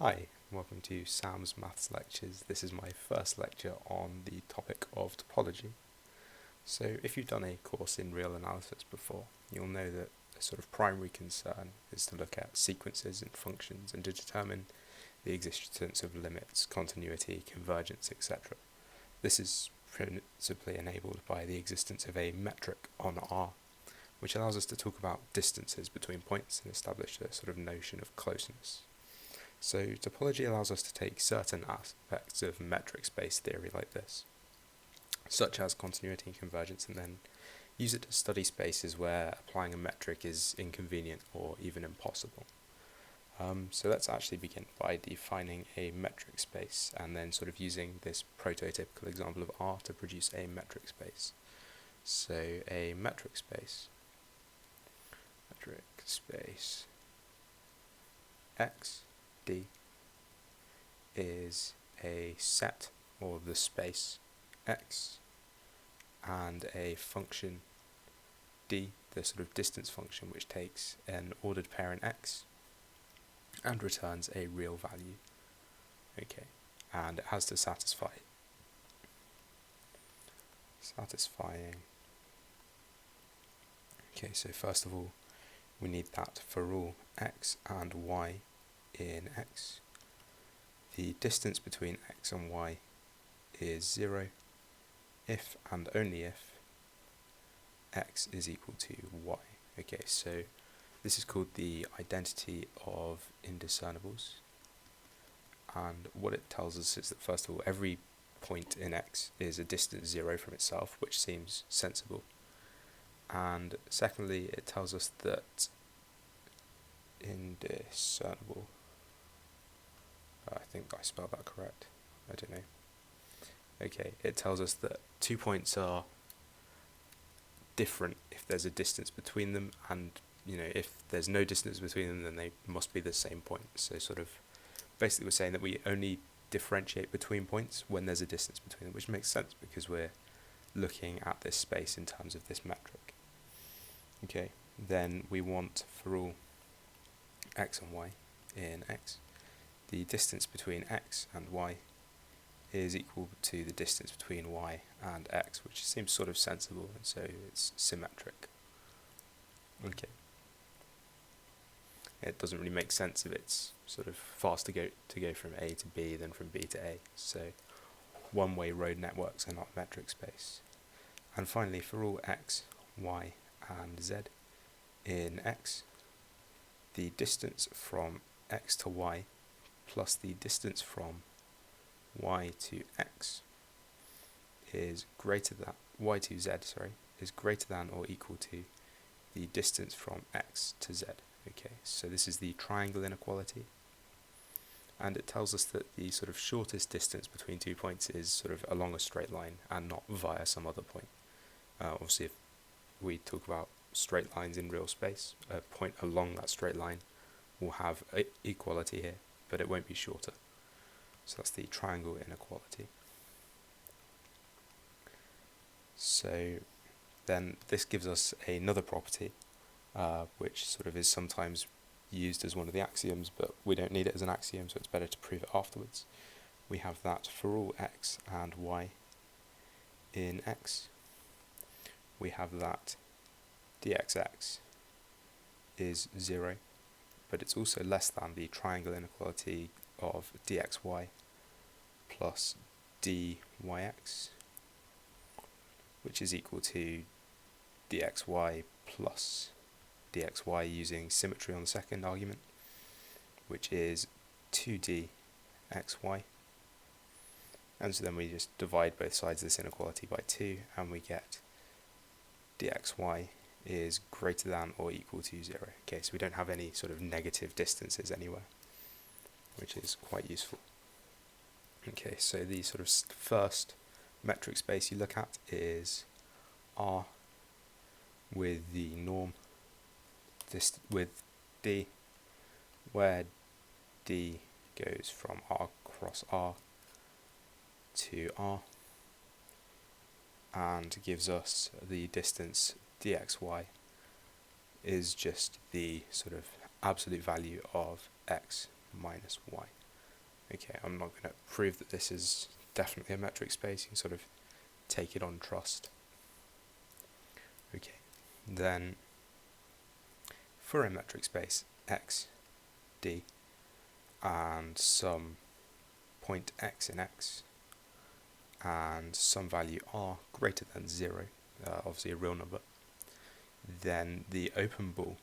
Hi, welcome to Sam's Maths Lectures. This is my first lecture on the topic of topology. So if you've done a course in real analysis before, you'll know that a sort of primary concern is to look at sequences and functions and to determine the existence of limits, continuity, convergence, etc. This is principally enabled by the existence of a metric on R, which allows us to talk about distances between points and establish a sort of notion of closeness. So topology allows us to take certain aspects of metric space theory like this, such as continuity and convergence, and then use it to study spaces where applying a metric is inconvenient or even impossible. So let's actually begin by defining a metric space and then sort of using this prototypical example of R to produce a metric space. So a metric space X D is a set, or the space, X, and a function D, the sort of distance function, which takes an ordered parent X and returns a real value. Okay, and it has to satisfying. Okay, so first of all, we need that for all X and Y in X, the distance between X and Y is 0 if and only if X is equal to Y. Okay, so this is called the Identity of Indiscernibles, and what it tells us is that first of all, every point in X is a distance 0 from itself, which seems sensible, and secondly, it tells us that indiscernible, I think I spelled that correct, I don't know. Okay, it tells us that 2 points are different if there's a distance between them, and if there's no distance between them, then they must be the same point. So sort of basically we're saying that we only differentiate between points when there's a distance between them, which makes sense because we're looking at this space in terms of this metric. Okay, then we want for all X and Y in X, the distance between X and Y is equal to the distance between Y and X, which seems sort of sensible, and so it's symmetric. Okay. It doesn't really make sense if it's sort of fast to go from A to B than from B to A, so one-way road networks are not metric space. And finally, for all X, Y, and Z in X, the distance from X to Y plus the distance from Y to X is greater than Y to Z, is greater than or equal to the distance from X to Z. Okay, so this is the triangle inequality, and it tells us that the sort of shortest distance between 2 points is sort of along a straight line and not via some other point. Obviously, if we talk about straight lines in real space, a point along that straight line will have equality here, but it won't be shorter. So that's the triangle inequality. So then this gives us another property, which sort of is sometimes used as one of the axioms, but we don't need it as an axiom, so it's better to prove it afterwards. We have that for all X and Y in X, we have that dxx is 0, but it's also less than the triangle inequality of dxy plus dyx, which is equal to dxy plus dxy using symmetry on the second argument, which is 2dxy. And so then we just divide both sides of this inequality by 2, and we get dxy is greater than or equal to 0. Okay, so we don't have any sort of negative distances anywhere, which is quite useful. Okay, so the sort of first metric space you look at is R with the norm with D, where D goes from R cross R to R and gives us the distance dxy is just the sort of absolute value of x minus y. Okay, I'm not going to prove that this is definitely a metric space. You can sort of take it on trust. Okay, then for a metric space x, d, and some point x in x, and some value r greater than 0, obviously a real number, then the open bool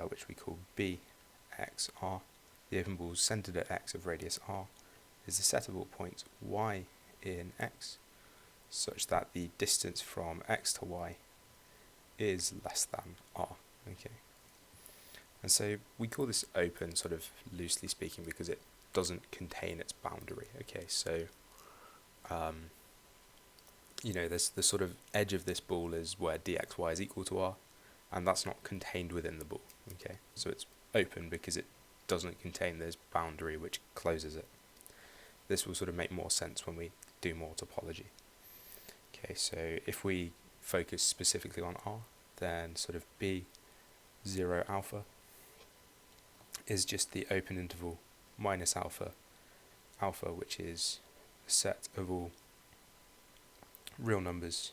which we call bxr, the open bool centered at x of radius r, is the set of all points y in x, such that the distance from x to y is less than r. Okay, and so we call this open, sort of loosely speaking, because it doesn't contain its boundary. Okay, so there's the sort of edge of this bool is where dxy is equal to r, and that's not contained within the bool. Okay, so it's open because it doesn't contain this boundary which closes it. This will sort of make more sense when we do more topology. Okay, so if we focus specifically on R, then sort of B0 alpha is just the open interval minus alpha, which is a set of all real numbers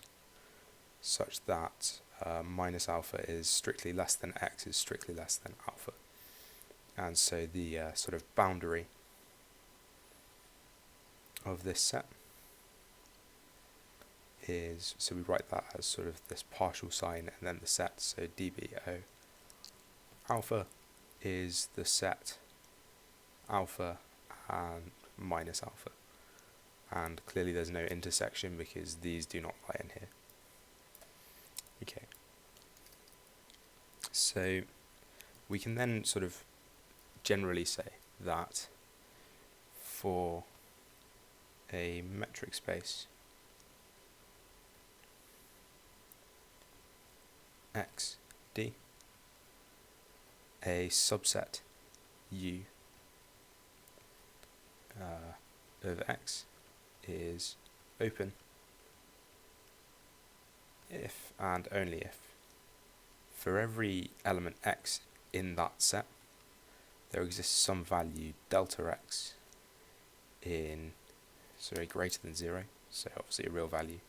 such that minus alpha is strictly less than x is strictly less than alpha. And so the sort of boundary of this set is, so we write that as sort of this partial sign and then the set, so dbo alpha is the set alpha and minus alpha, and clearly there's no intersection because these do not lie in here. Okay, so we can then sort of generally say that for a metric space x, d, a subset U of x is open if and only if for every element x in that set there exists some value delta x in, sorry, greater than 0, so obviously a real value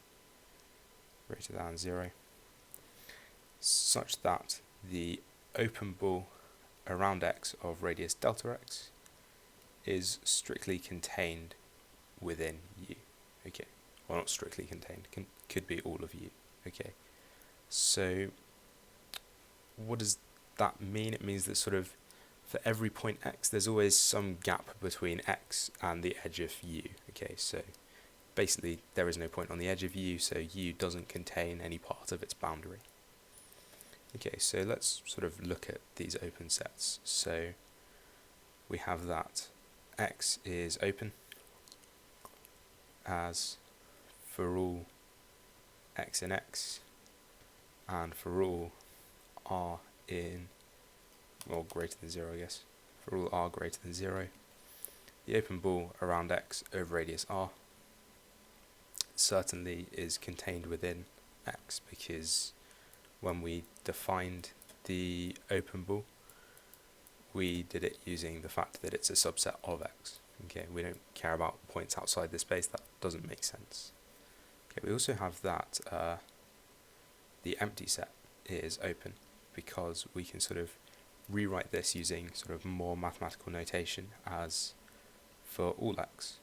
greater than 0, such that the open bool around x of radius delta x is strictly contained within U. Okay, well, not strictly contained, could be all of U. Okay, so what does that mean? It means that sort of for every point x there's always some gap between x and the edge of U. Okay, so basically there is no point on the edge of U, so U doesn't contain any part of its boundary. Okay, so let's sort of look at these open sets. So we have that x is open as for all x in x and for all r in, well, greater than 0, I guess, for all r greater than 0, the open bool around x over radius r certainly is contained within x, because when we defined the open bool, we did it using the fact that it's a subset of x. Okay, we don't care about points outside the space, that doesn't make sense. Okay, we also have that the empty set is open because we can sort of rewrite this using sort of more mathematical notation as for all x,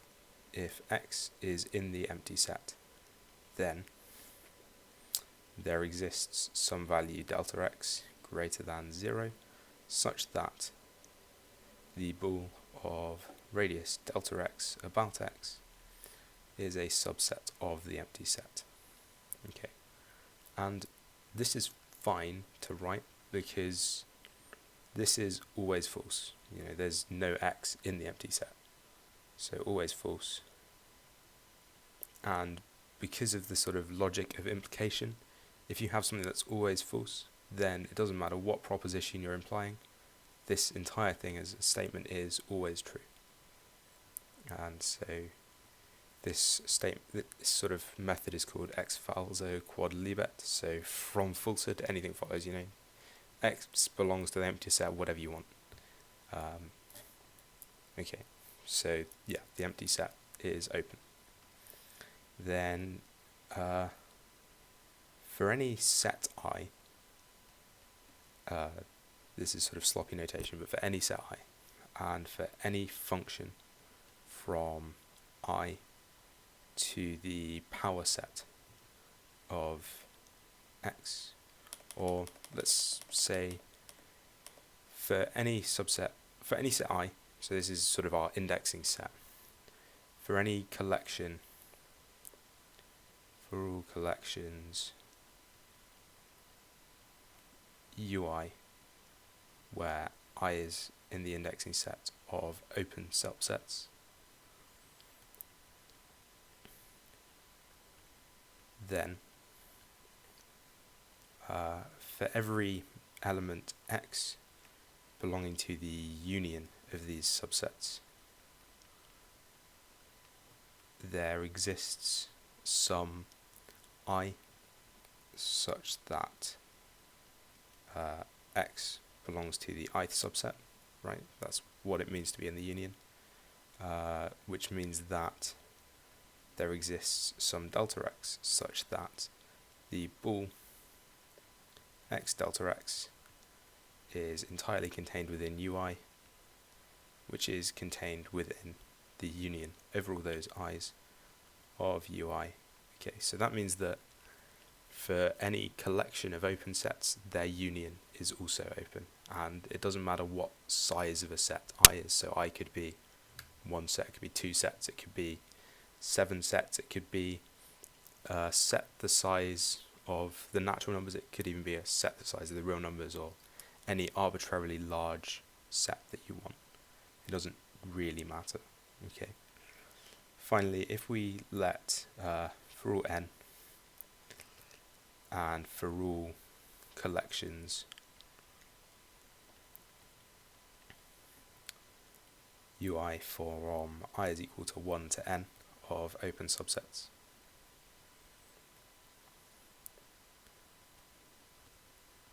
if x is in the empty set, then there exists some value delta x greater than 0 such that the bool of radius delta x about x is a subset of the empty set. Okay, and this is fine to write because this is always false. You know, there's no x in the empty set, so always false. And because of the sort of logic of implication, if you have something that's always false, then it doesn't matter what proposition you're implying, this entire thing as a statement is always true. And so this sort of method is called ex falso quod libet, so from falsehood anything follows, you know. X belongs to the empty set, whatever you want. Okay, so yeah, the empty set is open. Then for any set I, this is sort of sloppy notation, but for any set I, and for any function from I to the power set of X, or let's say for any subset, for any set I, so this is sort of our indexing set, for any collection, for all collections UI where I is in the indexing set of open subsets, then for every element X belonging to the union of these subsets, there exists some I such that X belongs to the ith subset, right? That's what it means to be in the union, which means that there exists some delta X such that the bool X delta X is entirely contained within UI, which is contained within the union over all those I's of UI. Okay, so that means that for any collection of open sets, their union is also open, and it doesn't matter what size of a set I is. So I could be one set, it could be two sets, it could be 7 sets, it could be a set the size of the natural numbers, it could even be a set the size of the real numbers, or any arbitrarily large set that you want. It doesn't really matter. Okay. Finally, if we let for all n and for all collections UI from I is equal to 1 to n of open subsets,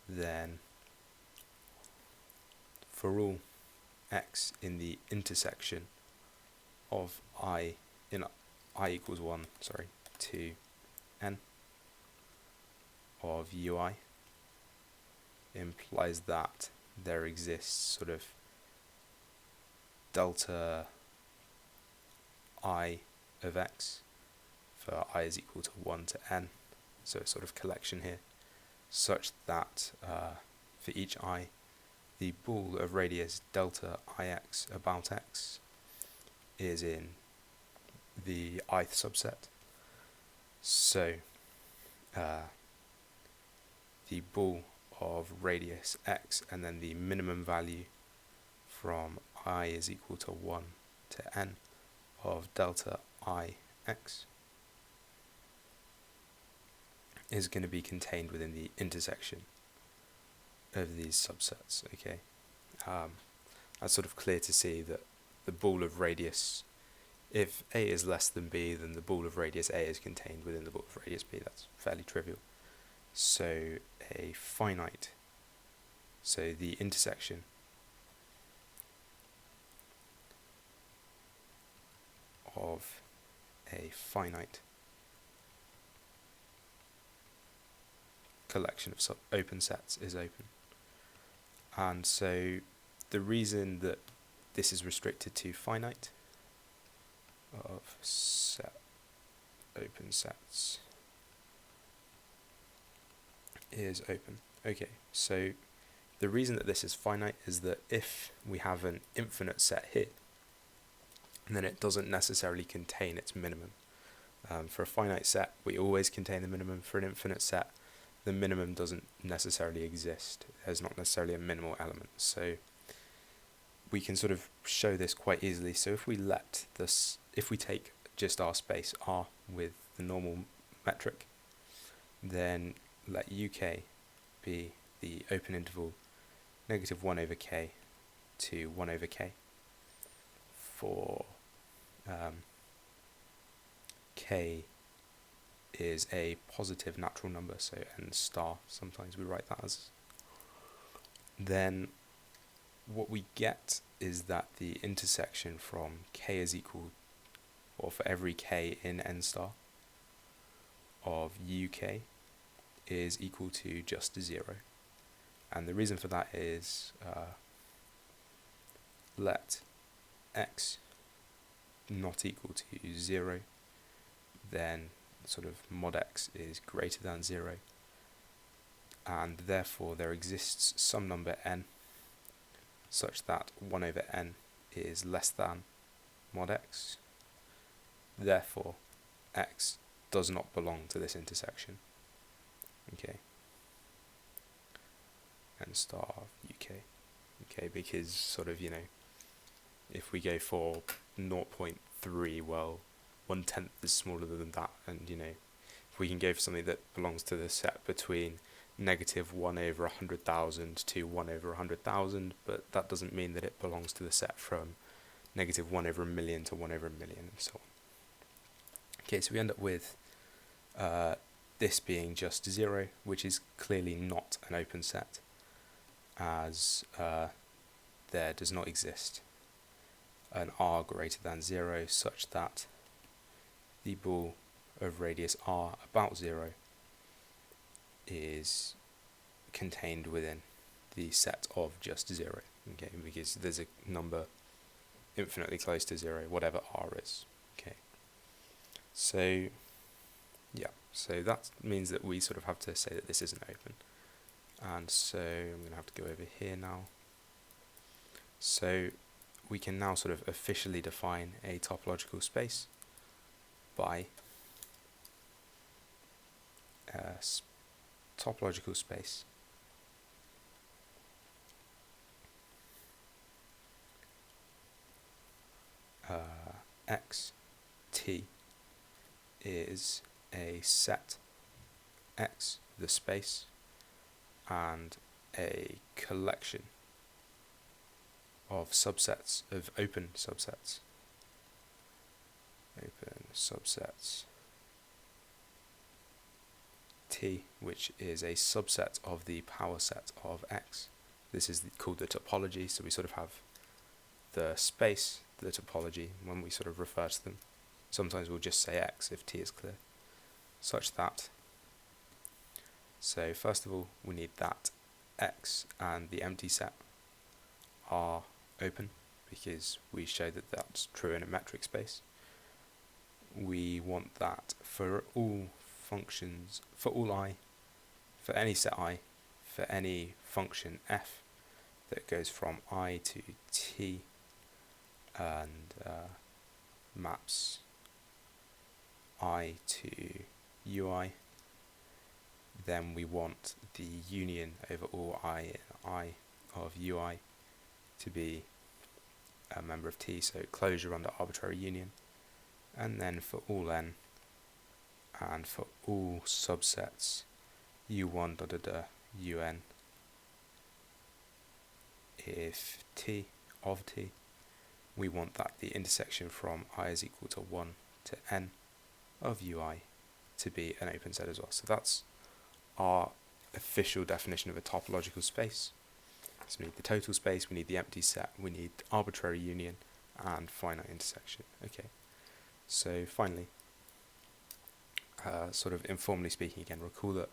then for all X in the intersection of I in I equals 1, to n of UI implies that there exists sort of delta I of X for I is equal to 1 to n, so a sort of collection here, such that for each I, the bool of radius delta Ix about X is in the ith subset. So the bool of radius X and then the minimum value from I is equal to 1 to n of delta Ix is going to be contained within the intersection of these subsets. Okay, that's sort of clear to see that the bool of radius, if A is less than B, then the bool of radius A is contained within the bool of radius B. That's fairly trivial. So a finite, so the intersection of a finite collection of open sets is open. And so the reason that this is restricted to finite of set open sets is open. Okay, so the reason that this is finite is that if we have an infinite set here, then it doesn't necessarily contain its minimum. For a finite set, we always contain the minimum. For an infinite set, the minimum doesn't necessarily exist. There's not necessarily a minimal element. So we can sort of show this quite easily. So if we let this, if we take just our space R with the normal metric, then let UK be the open interval -1 over k to 1 over k for k is a positive natural number, so n star, sometimes we write that as, then what we get is that the intersection from k is equal, or for every k in n star of uk is equal to just 0. And the reason for that is let x not equal to 0, then sort of mod x is greater than 0, and therefore there exists some number n such that 1 over n is less than mod x. Therefore x does not belong to this intersection. Okay, n star of uk. Okay, because sort of, if we go for 0.3, well, 1/10 is smaller than that, and if we can go for something that belongs to the set between negative 1 over 100,000 to 1 over 100,000, but that doesn't mean that it belongs to the set from negative 1 over a million to 1 over a million, and so on. Okay, so we end up with this being just 0, which is clearly not an open set, as there does not exist an r greater than 0 such that the ball of radius r about 0 is contained within the set of just 0, okay, because there's a number infinitely close to 0, whatever r is. Okay, so yeah, so that means that we sort of have to say that this isn't open, and so I'm going to have to go over here now. So we can now sort of officially define a topological space by topological space x t is a set x, the space, and a collection of subsets, of open subsets T, which is a subset of the power set of X. This is called the topology, so we sort of have the space, the topology, when we sort of refer to them. Sometimes we'll just say X if T is clear, such that, so first of all we need that X and the empty set are open, because we show that that's true in a metric space. We want that for all functions, for all I, for any set I, for any function f that goes from I to t and maps I to ui, then we want the union over all I in I of ui to be a member of T, so closure under arbitrary union. And then for all n and for all subsets u1 un, if T of T, we want that the intersection from I is equal to 1 to n of ui to be an open set as well. So that's our official definition of a topological space. So we need the total space, we need the empty set, we need arbitrary union, and finite intersection. Okay, so finally, sort of informally speaking again, recall that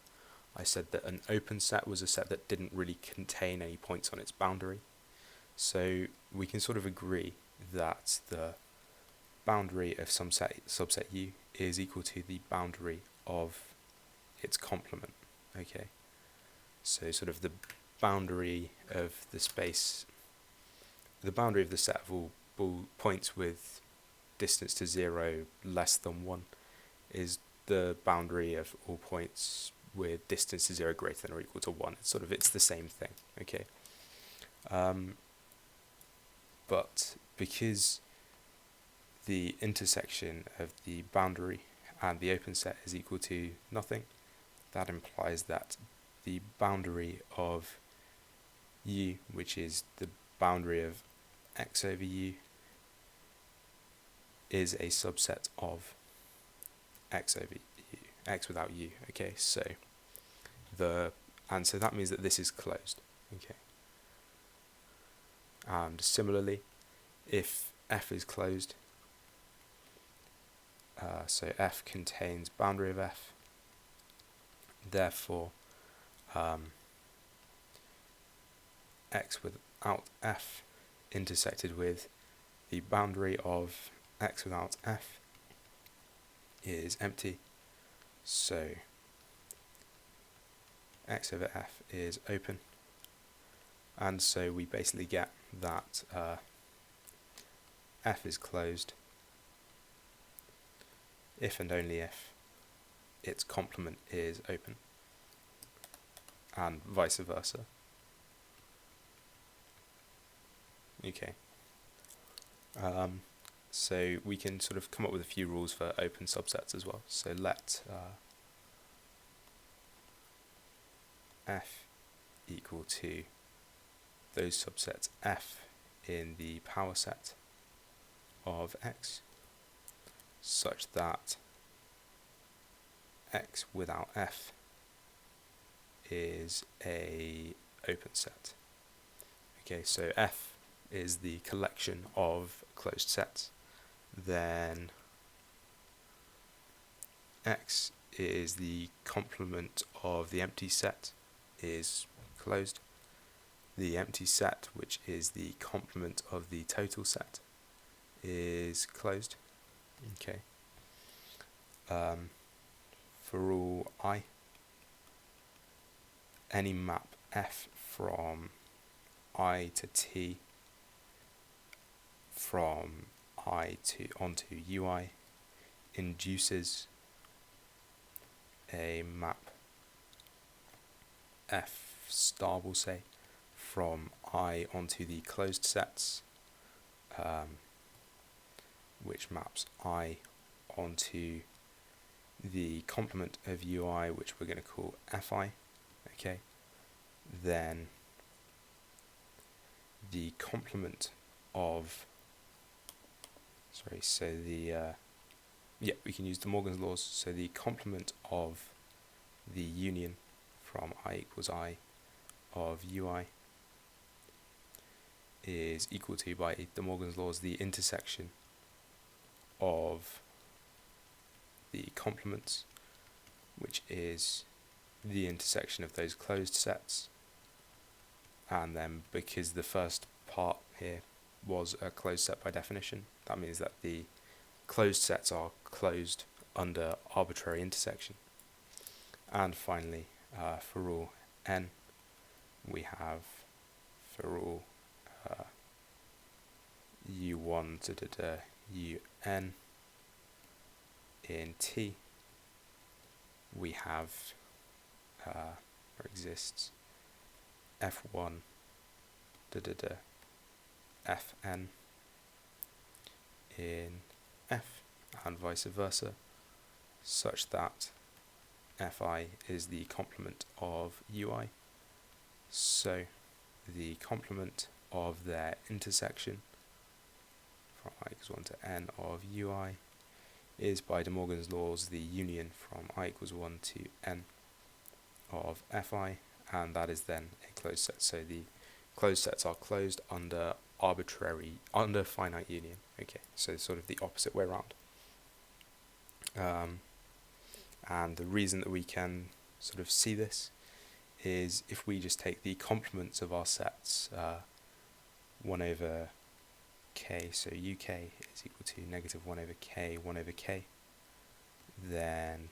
I said that an open set was a set that didn't really contain any points on its boundary. So we can sort of agree that the boundary of some subset U is equal to the boundary of its complement. Okay, so sort of the boundary of the space, the boundary of the set of all points with distance to 0 less than 1 is the boundary of all points with distance to 0 greater than or equal to 1. It's the same thing. Okay, but because the intersection of the boundary and the open set is equal to nothing, that implies that the boundary of U, which is the boundary of X over U, is a subset of X over U, X without U. Okay, so so that means that this is closed. Okay, And similarly, if F is closed, so F contains boundary of F, therefore X without F intersected with the boundary of X without F is empty, so X over F is open, and so we basically get that F is closed if and only if its complement is open, and vice versa. Okay. So we can sort of come up with a few rules for open subsets as well. So let F equal to those subsets F in the power set of X, such that X without F is a open set. Okay, so F is the collection of closed sets, then X is the complement of the empty set is closed, the empty set, which is the complement of the total set, is closed. Okay. For all I, any map F from I to T from I to onto UI induces a map F star, we'll say, from I onto the closed sets, which maps I onto the complement of UI, which we're going to call Fi. Okay, then the complement of, we can use De Morgan's laws. So the complement of the union from I equals I of UI is equal to, by De Morgan's laws, the intersection of the complements, which is the intersection of those closed sets. And then, because the first part here was a closed set by definition, that means that the closed sets are closed under arbitrary intersection. And finally, for all n, we have for all u1 to un in T, we have or exists f1 fn in F, and vice versa, such that Fi is the complement of UI. So the complement of their intersection from I equals 1 to n of UI is, by De Morgan's laws, the union from I equals 1 to n of Fi, and that is then a closed set. So the closed sets are closed under finite union. Okay, so sort of the opposite way around. And the reason that we can sort of see this is if we just take the complements of our sets, 1 over k, so uk is equal to negative 1 over k, then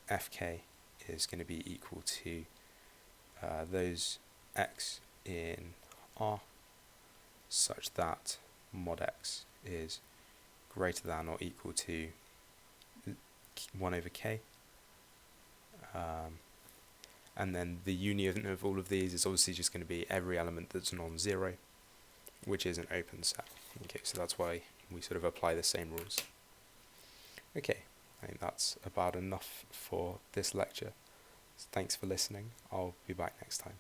fk is going to be equal to those x in R, such that mod x is greater than or equal to 1 over k. And then the union of all of these is obviously just going to be every element that's non-zero, which is an open set. Okay, so that's why we sort of apply the same rules. Okay, I think that's about enough for this lecture. Thanks for listening. I'll be back next time.